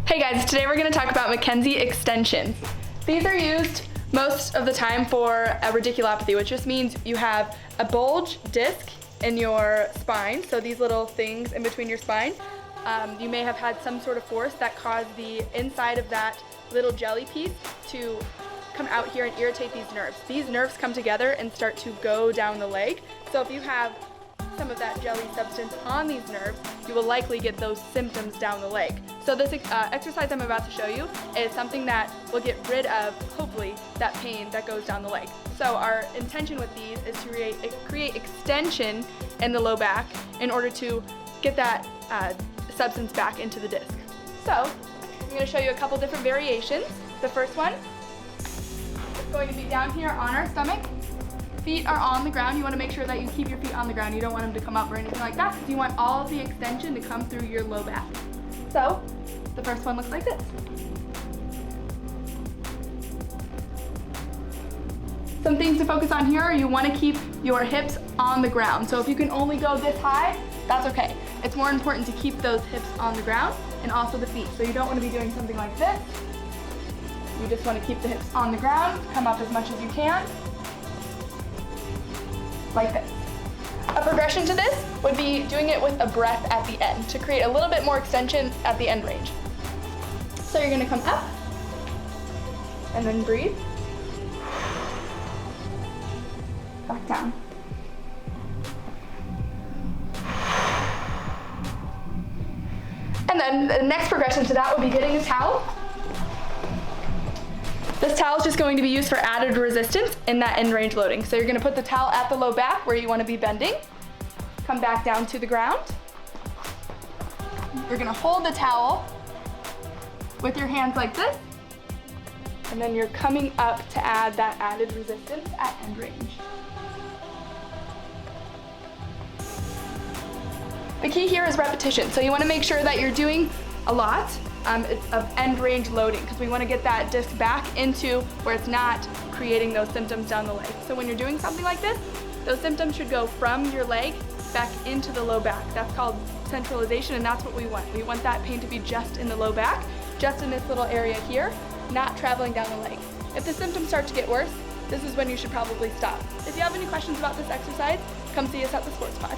Hey guys, today we're going to talk about Mckenzie extensions. These are used most of the time for a radiculopathy, which just means you have a bulge disc in your spine, so these little things in between your spine. You may have had some sort of force that caused the inside of that little jelly piece to come out here and irritate these nerves. These nerves come together and start to go down the leg. So if you have some of that jelly substance on these nerves, you will likely get those symptoms down the leg. So this exercise I'm about to show you is something that will get rid of, hopefully, that pain that goes down the leg. So our intention with these is to create extension in the low back in order to get that substance back into the disc. So I'm going to show you a couple different variations. The first one is going to be down here on our stomach. Feet are on the ground. You want to make sure that you keep your feet on the ground. You don't want them to come up or anything like that, because you want all of the extension to come through your low back. So the first one looks like this. Some things to focus on here are you want to keep your hips on the ground. So if you can only go this high, that's okay. It's more important to keep those hips on the ground and also the feet. So you don't want to be doing something like this. You just want to keep the hips on the ground, come up as much as you can, like this. A progression to this would be doing it with a breath at the end to create a little bit more extension at the end range. So you're going to come up and then breathe. Back down. And then the next progression to that would be getting a towel. This towel is just going to be used for added resistance in that end range loading. So you're going to put the towel at the low back where you want to be bending. Come back down to the ground. You're going to hold the towel with your hands like this. And then you're coming up to add that added resistance at end range. The key here is repetition. So you want to make sure that you're doing a lot of end range loading, because we want to get that disc back into where it's not creating those symptoms down the leg. So when you're doing something like this, those symptoms should go from your leg back into the low back. That's called centralization, and that's what we want. We want that pain to be just in the low back, just in this little area here, not traveling down the leg. If the symptoms start to get worse, this is when you should probably stop. If you have any questions about this exercise, come see us at the sports pod.